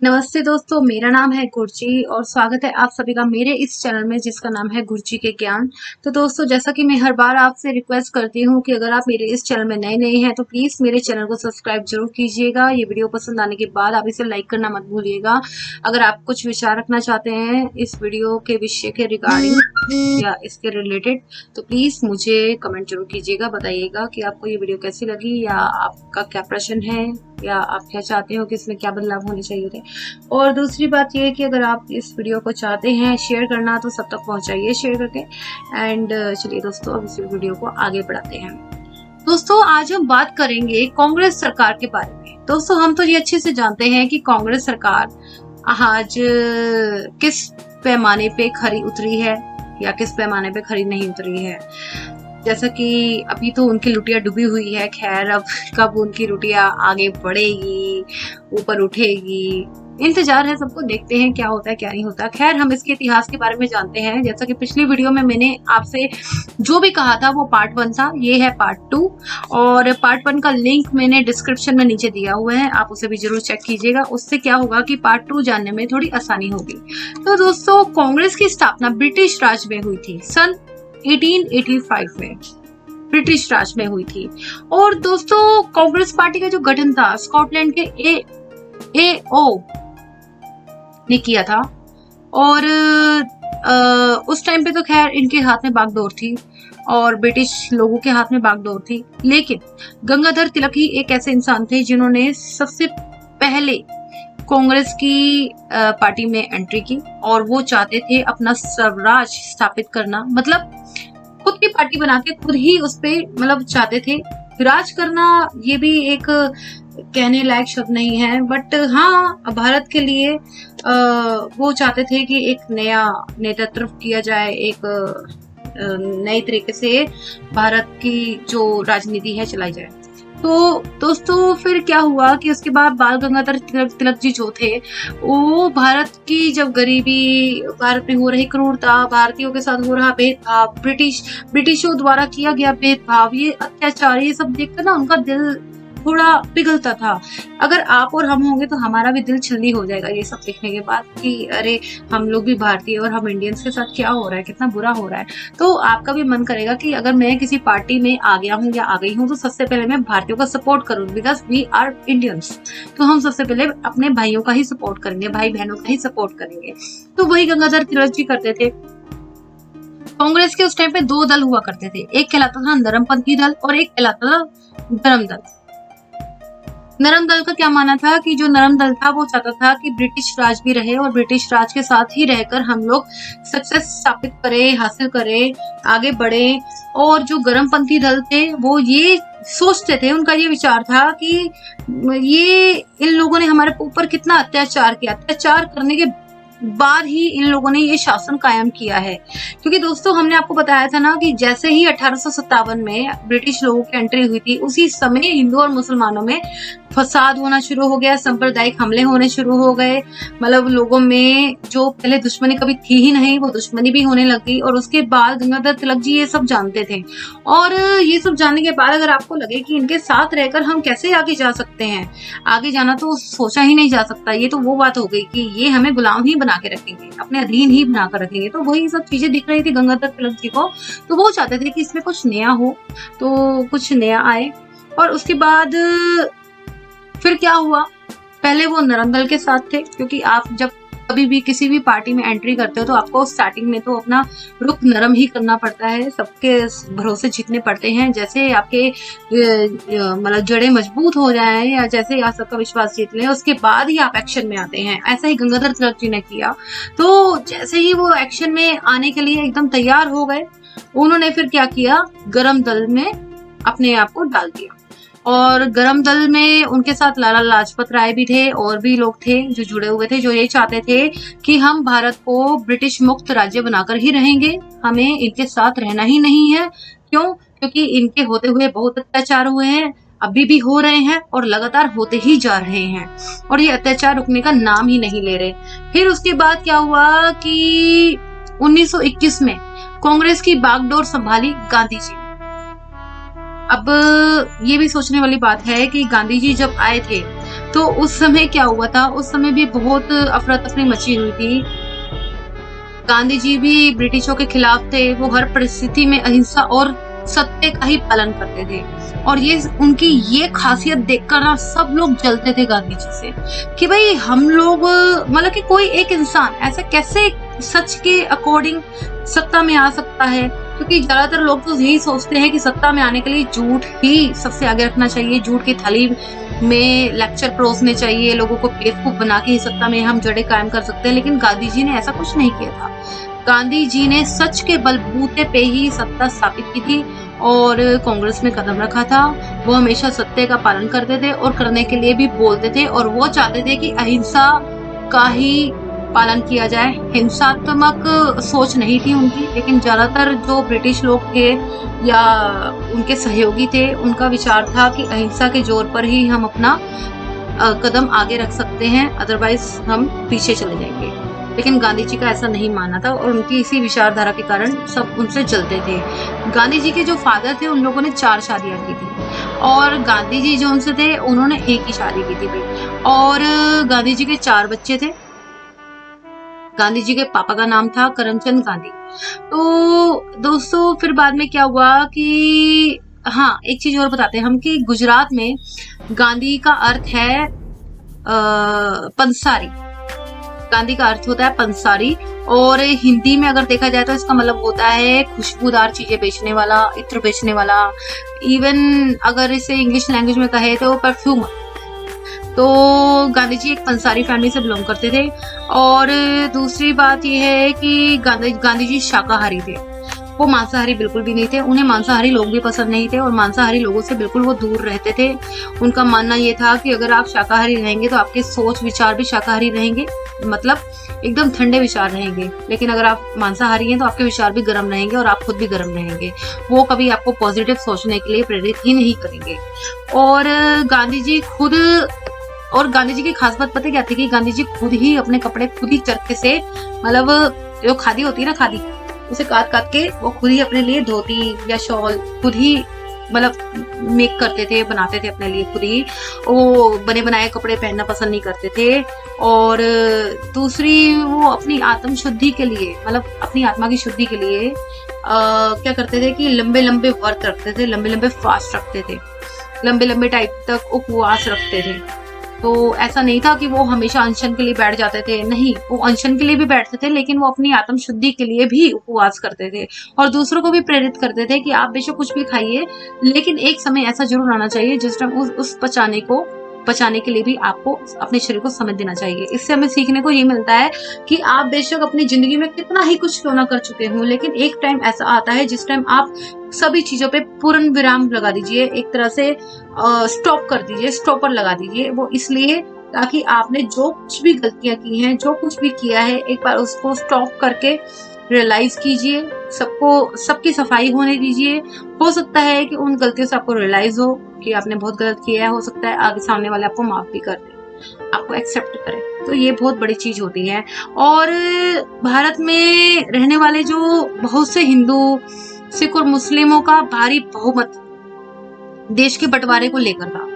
नमस्ते दोस्तों, मेरा नाम है गुरजी और स्वागत है आप सभी का मेरे इस चैनल में जिसका नाम है गुरजी के ज्ञान। तो दोस्तों, जैसा कि मैं हर बार आपसे रिक्वेस्ट करती हूँ कि अगर आप मेरे इस चैनल में नए हैं तो प्लीज़ मेरे चैनल को सब्सक्राइब जरूर कीजिएगा। ये वीडियो पसंद आने के बाद आप इसे लाइक करना मत भूलिएगा। अगर आप कुछ विचार रखना चाहते हैं इस वीडियो के विषय के रिगार्डिंग या इसके रिलेटेड तो प्लीज़ मुझे कमेंट जरूर कीजिएगा, बताइएगा कि आपको ये वीडियो कैसी लगी या आपका क्या प्रश्न है या आप क्या चाहते हो कि इसमें क्या बदलाव होने चाहिए थे। और दूसरी बात ये है कि अगर आप इस वीडियो को चाहते हैं शेयर करना तो सब तक पहुंचाइए शेयर करके। एंड चलिए दोस्तों, अब इस वीडियो को आगे बढ़ाते हैं। दोस्तों, आज हम बात करेंगे कांग्रेस सरकार के बारे में। दोस्तों, हम तो ये अच्छे से जानते हैं कि कांग्रेस सरकार आज किस पैमाने पे खरी उतरी है या किस पैमाने पे खरी नहीं उतरी है। जैसा कि अभी तो उनकी लुटिया डूबी हुई है, खैर अब कब उनकी लुटिया आगे बढ़ेगी, ऊपर उठेगी, इंतजार है सबको, देखते हैं क्या होता है क्या नहीं होता। खैर, हम इसके इतिहास के बारे में जानते हैं। जैसा कि पिछली वीडियो में मैंने आपसे जो भी कहा था वो पार्ट 1 था, ये है पार्ट 2 और पार्ट 1 का लिंक मैंने डिस्क्रिप्शन में नीचे दिया हुआ है, आप उसे भी जरूर चेक कीजिएगा। उससे क्या होगा कि पार्ट 2 जानने में थोड़ी आसानी होगी। तो दोस्तों, कांग्रेस की स्थापना ब्रिटिश राज में हुई थी, सन 1885 में ब्रिटिश राज में हुई थी। और दोस्तों, कांग्रेस पार्टी का जो गठन था स्कॉटलैंड के एओ ने किया था। और उस टाइम पे तो खैर इनके हाथ में बागडोर थी और ब्रिटिश लोगों के हाथ में बागडोर थी, लेकिन गंगाधर तिलक ही एक ऐसे इंसान थे जिन्होंने सबसे पहले कांग्रेस की पार्टी में एंट्री की और वो चाहते थे अपना स्वराज स्थापित करना, मतलब खुद की पार्टी बना के खुद ही उस पे मतलब चाहते थे राज करना। ये भी एक कहने लायक शब्द नहीं है, बट हाँ, भारत के लिए वो चाहते थे कि एक नया नेतृत्व किया जाए, एक नई तरीके से भारत की जो राजनीति है चलाई जाए। तो दोस्तों, फिर क्या हुआ कि उसके बाद बाल गंगाधर तिलक जी जो थे वो भारत की जब गरीबी, भारत में हो रही क्रूरता, भारतीयों के साथ हो रहा भेदभाव, ब्रिटिशों द्वारा किया गया भेदभाव, ये अत्याचार, ये सब देखकर ना उनका दिल थोड़ा पिघलता था। अगर आप और हम होंगे तो हमारा भी दिल छल्ली हो जाएगा ये सब देखने के बाद कि अरे, हम लोग भी भारतीय और हम इंडियंस के साथ क्या हो रहा है, कितना बुरा हो रहा है। तो आपका भी मन करेगा कि अगर मैं किसी पार्टी में आ गया हूँ या आ गई हूँ तो सबसे पहले मैं भारतीयों का सपोर्ट करूँ, बिकॉज वी आर इंडियंस। तो हम सबसे पहले अपने भाइयों का ही सपोर्ट करेंगे, भाई बहनों का ही सपोर्ट करेंगे। तो वही गंगाधर तिलक जी करते थे। कांग्रेस के उस टाइम पे 2 दल हुआ करते थे, एक कहलाता था नरमपंथी दल और एक कहलाता था गरम दल। नरम दल का क्या माना था कि जो नरम दल था वो चाहता था कि ब्रिटिश राज भी रहे और ब्रिटिश राज के साथ ही रहकर हम लोग सक्सेस स्थापित करें, हासिल करें, आगे बढ़े। और जो गरमपंथी दल थे वो ये सोचते थे, उनका ये विचार था कि ये इन लोगों ने हमारे ऊपर कितना अत्याचार किया, अत्याचार करने के बाद ही इन लोगों ने ये शासन कायम किया है। क्योंकि दोस्तों, हमने आपको बताया था ना कि जैसे ही 1857 में ब्रिटिश लोगों की एंट्री हुई थी उसी समय हिंदू और मुसलमानों में फसाद होना शुरू हो गया, सांप्रदायिक हमले होने शुरू हो गए। मतलब लोगों में जो पहले दुश्मनी कभी थी ही नहीं वो दुश्मनी भी होने लगी। और उसके बाद गंगाधर तिलक जी ये सब जानते थे और ये सब जानने के बाद अगर आपको लगे कि इनके साथ रहकर हम कैसे आगे जा सकते हैं, आगे जाना तो सोचा ही नहीं जा सकता, ये तो वो बात हो गई कि ये हमें गुलाम ही बना के रखेंगे, अपने अधीन ही बना कर रखेंगे। तो वही सब चीजें दिख रही थी गंगाधर तिलक जी को। तो वो चाहते थे कि इसमें कुछ नया हो, तो कुछ नया आए। और उसके बाद फिर क्या हुआ, पहले वो नरम दल के साथ थे, क्योंकि आप जब कभी भी किसी भी पार्टी में एंट्री करते हो तो आपको स्टार्टिंग में तो अपना रुख नरम ही करना पड़ता है, सबके भरोसे जीतने पड़ते हैं। जैसे आपके मतलब जड़ें मजबूत हो जाएं या जैसे आप सबका विश्वास जीत लें, उसके बाद ही आप एक्शन में आते हैं। ऐसा ही गंगाधर तिलक जी ने किया। तो जैसे ही वो एक्शन में आने के लिए एकदम तैयार हो गए, उन्होंने फिर क्या किया, गरम दल में अपने आप को डाल दिया। और गरम दल में उनके साथ लाला लाजपत राय भी थे और भी लोग थे जो जुड़े हुए थे, जो ये चाहते थे कि हम भारत को ब्रिटिश मुक्त राज्य बनाकर ही रहेंगे, हमें इनके साथ रहना ही नहीं है। क्यों? क्योंकि इनके होते हुए बहुत अत्याचार हुए हैं, अभी भी हो रहे हैं और लगातार होते ही जा रहे हैं और ये अत्याचार रुकने का नाम ही नहीं ले रहे। फिर उसके बाद क्या हुआ कि 1921 में कांग्रेस की बागडोर संभाली गांधी जी ने। अब ये भी सोचने वाली बात है कि गांधी जी जब आए थे तो उस समय क्या हुआ था, उस समय भी बहुत अफरा तफरी मची हुई थी। गांधी जी भी ब्रिटिशों के खिलाफ थे, वो हर परिस्थिति में अहिंसा और सत्य का ही पालन करते थे। और ये उनकी ये खासियत देखकर ना सब लोग जलते थे गांधी जी से कि भाई हम लोग मतलब कि कोई एक इंसान ऐसा कैसे सच के अकॉर्डिंग सत्ता में आ सकता है। क्योंकि ज्यादातर लोग तो यही सोचते हैं कि सत्ता में आने के लिए झूठ ही सबसे आगे रखना चाहिए, झूठ की थाली में लेक्चर परोसने चाहिए, लोगों को बेवकूफ बना के ही सत्ता में हम जड़ें कायम कर सकते हैं। लेकिन गांधी जी ने ऐसा कुछ नहीं किया था। गांधी जी ने सच के बलबूते पे ही सत्ता स्थापित की थी और कांग्रेस में कदम रखा था। वो हमेशा सत्य का पालन करते थे और करने के लिए भी बोलते थे, और वो चाहते थे कि अहिंसा का ही पालन किया जाए। हिंसात्मक सोच नहीं थी उनकी, लेकिन ज्यादातर जो ब्रिटिश लोग थे या उनके सहयोगी थे, उनका विचार था कि अहिंसा के जोर पर ही हम अपना कदम आगे रख सकते हैं, अदरवाइज हम पीछे चले जाएंगे। लेकिन गांधी जी का ऐसा नहीं मानना था और उनकी इसी विचारधारा के कारण सब उनसे जलते थे। गांधी जी के जो फादर थे उन लोगों ने 4 शादियां की थी और गांधी जी जो उनसे थे उन्होंने एक ही शादी की थी भाई। और गांधी जी के 4 बच्चे थे। गांधी जी के पापा का नाम था करमचंद गांधी। तो दोस्तों फिर बाद में क्या हुआ कि हाँ, एक चीज और बताते हैं हम कि गुजरात में गांधी का अर्थ है पंसारी। गांधी का अर्थ होता है पंसारी, और हिंदी में अगर देखा जाए तो इसका मतलब होता है खुशबूदार चीजें बेचने वाला, इत्र बेचने वाला। इवन अगर इसे इंग्लिश लैंग्वेज में कहे तो परफ्यूमर। तो गांधी जी एक पंसारी फैमिली से बिलोंग करते थे। और दूसरी बात यह है कि गांधी जी शाकाहारी थे, वो मांसाहारी बिल्कुल भी नहीं थे। उन्हें मांसाहारी लोग भी पसंद नहीं थे और मांसाहारी लोगों से बिल्कुल वो दूर रहते थे। उनका मानना ये था कि अगर आप शाकाहारी रहेंगे तो आपके सोच विचार भी शाकाहारी रहेंगे, मतलब एकदम ठंडे विचार रहेंगे। लेकिन अगर आप मांसाहारी हैं तो आपके विचार भी गर्म रहेंगे और आप खुद भी गर्म रहेंगे। वो कभी आपको पॉजिटिव सोचने के लिए प्रेरित ही नहीं करेंगे। और गांधी जी की खास बात पता क्या थी कि गांधी जी खुद ही अपने कपड़े खुद ही चरखे से, मतलब जो खादी होती है ना, खादी, उसे काट के वो खुद ही अपने लिए धोती या शॉल खुद ही मतलब मेक करते थे, बनाते थे अपने लिए खुद ही। वो बने बनाए कपड़े पहनना पसंद नहीं करते थे। और दूसरी, वो अपनी आत्म शुद्धि के लिए, मतलब अपनी आत्मा की शुद्धि के लिए क्या करते थे कि लंबे लंबे व्रत रखते थे, लंबे लंबे फास्ट रखते थे, लंबे लंबे टाइप तक उपवास रखते थे। तो ऐसा नहीं था कि वो हमेशा अनशन के लिए बैठ जाते थे, नहीं, वो अनशन के लिए भी बैठते थे लेकिन वो अपनी आत्म शुद्धि के लिए भी उपवास करते थे और दूसरों को भी प्रेरित करते थे कि आप बेशक कुछ भी खाइए, लेकिन एक समय ऐसा जरूर आना चाहिए जिस टाइम उस बचाने के लिए भी आपको अपने शरीर को समय देना चाहिए। इससे हमें सीखने को ये मिलता है कि आप बेशक अपनी जिंदगी में कितना ही कुछ क्यों ना कर चुके हो, लेकिन एक टाइम ऐसा आता है जिस टाइम आप सभी चीजों पे पूर्ण विराम लगा दीजिए, एक तरह से स्टॉप कर दीजिए, स्टॉपर लगा दीजिए। वो इसलिए ताकि आपने जो कुछ भी गलतियां की हैं, जो कुछ भी किया है, एक बार उसको स्टॉप करके रियलाइज कीजिए, सबकी सफाई होने दीजिए। हो सकता है कि उन गलतियों से आपको रियलाइज हो कि आपने बहुत गलत किया है, हो सकता है आगे सामने वाले आपको माफ भी कर दे, आपको एक्सेप्ट करे, तो ये बहुत बड़ी चीज होती है। और भारत में रहने वाले जो बहुत से हिंदू, सिख और मुस्लिमों का भारी बहुमत देश के बंटवारे को लेकर था।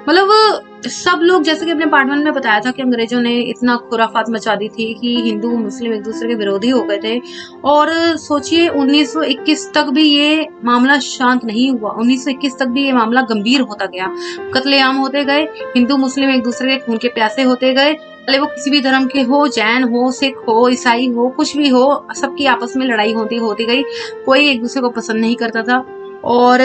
मतलब सब लोग, जैसे कि अपने पार्ट 1 में बताया था कि अंग्रेजों ने इतना खुराफात मचा दी थी कि हिंदू मुस्लिम एक दूसरे के विरोधी हो गए थे। और सोचिए 1921 तक भी ये मामला शांत नहीं हुआ, 1921 तक भी ये मामला गंभीर होता गया, कत्लेआम होते गए, हिंदू मुस्लिम एक दूसरे के खून के प्यासे होते गए, भले वो किसी भी धर्म के हो, जैन हो, सिख हो, ईसाई हो, कुछ भी हो, सबकी आपस में लड़ाई होती गई, कोई एक दूसरे को पसंद नहीं करता था। और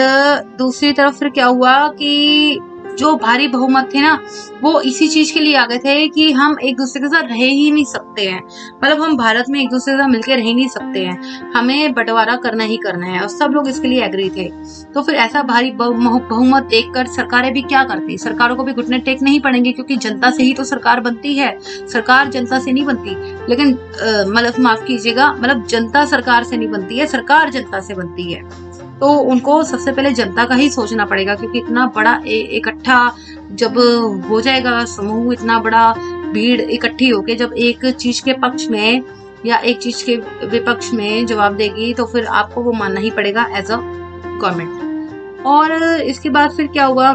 दूसरी तरफ फिर क्या हुआ कि जो भारी बहुमत थे ना, वो इसी चीज के लिए आ गए थे कि हम एक दूसरे के साथ रह ही नहीं सकते हैं, मतलब हम भारत में एक दूसरे के साथ मिलकर रह ही नहीं सकते हैं, हमें बंटवारा करना ही करना है, और सब लोग इसके लिए एग्री थे। तो फिर ऐसा भारी बहुमत देखकर सरकारें भी क्या करती, सरकारों को भी घुटने टेकने ही पड़ेंगे, क्योंकि जनता से ही तो सरकार बनती है, सरकार जनता से नहीं बनती। लेकिन मतलब माफ कीजिएगा, मतलब जनता सरकार से नहीं बनती है, सरकार जनता से बनती है। तो उनको सबसे पहले जनता का ही सोचना पड़ेगा, क्योंकि इतना बड़ा इकट्ठा जब हो जाएगा समूह, इतना बड़ा भीड़ इकट्ठी होके जब एक चीज के पक्ष में या एक चीज के विपक्ष में जवाब देगी, तो फिर आपको वो मानना ही पड़ेगा एज अ गवर्नमेंट। और इसके बाद फिर क्या हुआ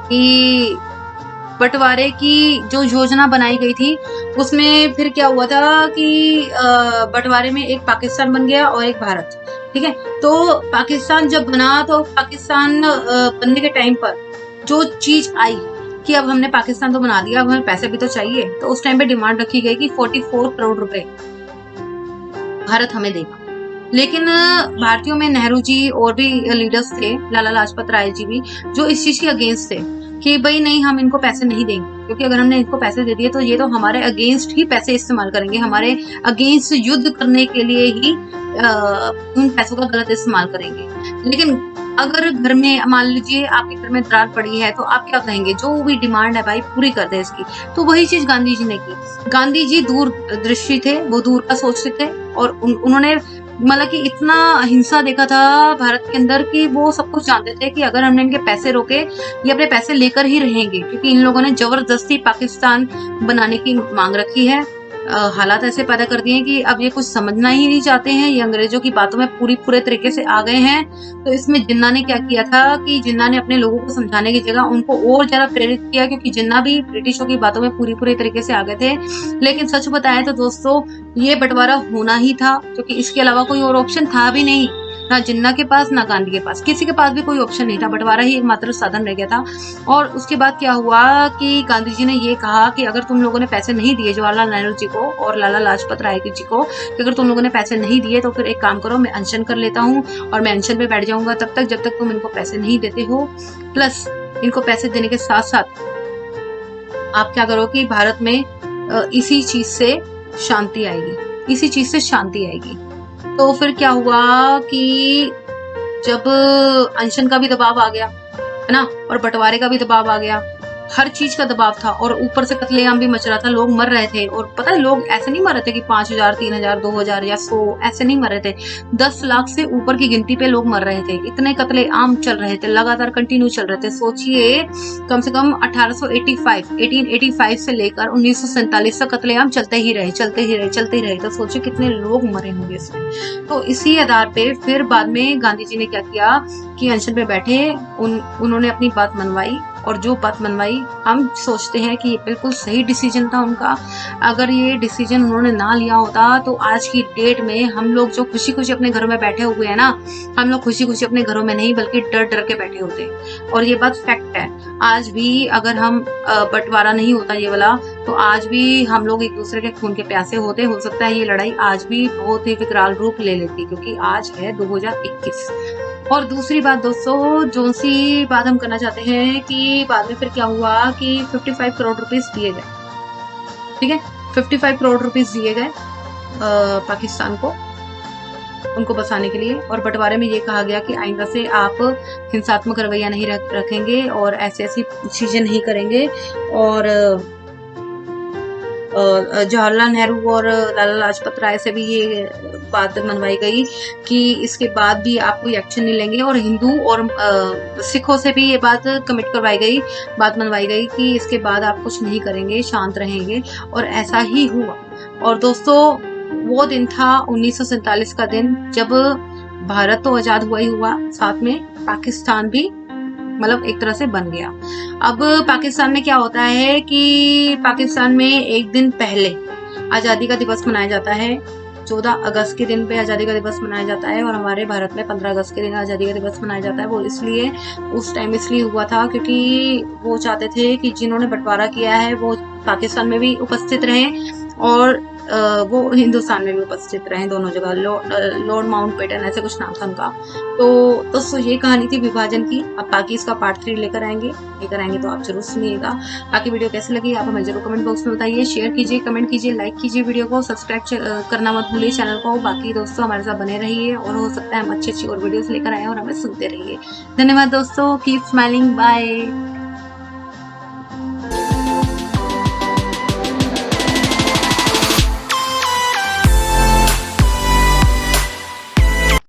कि बंटवारे की जो योजना बनाई गई थी उसमें फिर क्या हुआ था कि बंटवारे में एक पाकिस्तान बन गया और एक भारत। ठीक है, तो पाकिस्तान जब बना तो पाकिस्तान बनने के टाइम पर जो चीज आई कि अब हमने पाकिस्तान तो बना दिया, अब हमें पैसे भी तो चाहिए, तो उस टाइम पे डिमांड रखी गई कि 44 करोड़ रुपए भारत हमें देगा। लेकिन भारतीयों में नेहरू जी और भी लीडर्स थे, लाला लाजपत राय जी भी, जो इस चीज के अगेंस्ट थे कि भाई नहीं, हम इनको पैसे नहीं देंगे, क्योंकि अगर हमने इनको पैसे दे दिए तो ये तो हमारे अगेंस्ट ही पैसे इस्तेमाल करेंगे, हमारे अगेंस्ट युद्ध करने के लिए ही उन पैसों का गलत इस्तेमाल करेंगे। लेकिन अगर घर में मान लीजिए आपके घर में दरार पड़ी है तो आप क्या कहेंगे, जो भी डिमांड है भाई पूरी कर दे इसकी। तो वही चीज गांधी जी ने की। गांधी जी दूरदृष्टि थे, वो दूर का सोचते थे और उन्होंने मतलब कि इतना हिंसा देखा था भारत के अंदर कि वो सब कुछ जानते थे कि अगर हमने इनके पैसे रोके ये अपने पैसे लेकर ही रहेंगे, क्योंकि इन लोगों ने जबरदस्ती पाकिस्तान बनाने की मांग रखी है। हालात ऐसे पैदा कर दिए कि अब ये कुछ समझना ही नहीं चाहते हैं, ये अंग्रेजों की बातों में पूरे तरीके से आ गए हैं। तो इसमें जिन्ना ने क्या किया था कि जिन्ना ने अपने लोगों को समझाने की जगह उनको और ज्यादा प्रेरित किया, क्योंकि जिन्ना भी ब्रिटिशों की बातों में पूरी तरीके से आ गए थे। लेकिन सच बताया तो दोस्तों ये बंटवारा होना ही था, क्योंकि इसके अलावा कोई और ऑप्शन था भी नहीं, ना जिन्ना के पास ना गांधी के पास, किसी के पास भी कोई ऑप्शन नहीं था, बंटवारा ही एकमात्र साधन रह गया था। और उसके बाद क्या हुआ कि गांधी जी ने ये कहा कि अगर तुम लोगों ने पैसे नहीं दिए जवाहरलाल नेहरू जी को और लाला लाजपत राय जी को, कि अगर तुम लोगों ने पैसे नहीं दिए तो फिर एक काम करो, मैं अनशन कर लेता हूँ और मैं अनशन पे बैठ जाऊंगा तब तक जब तक तुम इनको पैसे नहीं देते हो। प्लस इनको पैसे देने के साथ साथ आप क्या करो कि भारत में इसी चीज से शांति आएगी, इसी चीज से शांति आएगी। तो फिर क्या हुआ कि जब अनशन का भी दबाव आ गया है ना, और बंटवारे का भी दबाव आ गया, हर चीज का दबाव था, और ऊपर से कत्लेआम भी मच रहा था, लोग मर रहे थे। और पता है लोग ऐसे नहीं मर रहे थे कि 5000 3000 2000 या 100, ऐसे नहीं मर रहे थे, 10 लाख से ऊपर की गिनती पे लोग मर रहे थे। इतने कत्लेआम चल रहे थे, लगातार कंटिन्यू चल रहे थे। सोचिए कम से कम 1885 से लेकर 1947 तक कत्लेआम चलते ही रहे। तो सोचिए कितने लोग मरे होंगे इसमें। तो इसी आधार पे फिर बाद में गांधी जी ने क्या किया कि अनशन पे बैठे, उन्होंने अपनी बात मनवाई, और जो बात मनवाई हम सोचते हैं कि ये बिल्कुल सही डिसीजन था उनका। अगर ये डिसीजन उन्होंने ना लिया होता तो आज की डेट में हम लोग जो खुशी खुशी अपने घरों में बैठे हुए हैं ना, हम लोग खुशी खुशी अपने घरों में नहीं बल्कि डर डर के बैठे होते। और ये बात फैक्ट है। आज भी अगर हम बंटवारा नहीं होता ये वाला, तो आज भी हम लोग एक दूसरे के खून के प्यासे होते। हो सकता है ये लड़ाई आज भी बहुत ही विकराल रूप ले लेती, क्योंकि आज है 2021। और दूसरी बात दोस्तों, जो सी बात हम करना चाहते हैं कि बाद में फिर क्या हुआ कि 55 करोड़ रुपीस दिए गए। ठीक है, 55 करोड़ रुपीस दिए गए पाकिस्तान को, उनको बसाने के लिए। और बंटवारे में ये कहा गया कि आइंदा से आप हिंसात्मक रवैया नहीं रखेंगे और ऐसी चीजें नहीं करेंगे। और जवाहरलाल नेहरू और लाला लाजपत राय से भी ये बात मनवाई गई कि इसके बाद भी आप कोई एक्शन नहीं लेंगे। और हिंदू और सिखों से भी ये बात कमिट करवाई गई, बात मनवाई गई कि इसके बाद आप कुछ नहीं करेंगे, शांत रहेंगे। और ऐसा ही हुआ। और दोस्तों वो दिन था 1947 का दिन, जब भारत तो आजाद हुआ ही हुआ, साथ में पाकिस्तान भी मतलब एक तरह से बन गया। अब पाकिस्तान में क्या होता है कि पाकिस्तान में एक दिन पहले आजादी का दिवस मनाया जाता है। 14 अगस्त के दिन पे आजादी का दिवस मनाया जाता है, और हमारे भारत में 15 अगस्त के दिन आजादी का दिवस मनाया जाता है। वो इसलिए उस टाइम इसलिए हुआ था क्योंकि वो चाहते थे कि जिन्होंने बंटवारा किया है वो पाकिस्तान में भी उपस्थित रहें और वो हिंदुस्तान में भी उपस्थित रहे, दोनों जगह। लॉर्ड माउंटबेटन ऐसे कुछ नाम था उनका। तो दोस्तों ये कहानी थी विभाजन की। अब बाकी इसका पार्ट 3 लेकर आएंगे तो आप जरूर सुनिएगा। बाकी वीडियो कैसे लगी आप हमें जरूर कमेंट बॉक्स में बताइए, शेयर कीजिए, कमेंट कीजिए, लाइक कीजिए वीडियो को, सब्सक्राइब करना मत भूलिए चैनल को। बाकी दोस्तों हमारे साथ बने रहिए, और हो सकता है हम अच्छी और वीडियोस लेकर आए और हमें सुनते रहिए। धन्यवाद दोस्तों, कीप स्माइलिंग, बाय।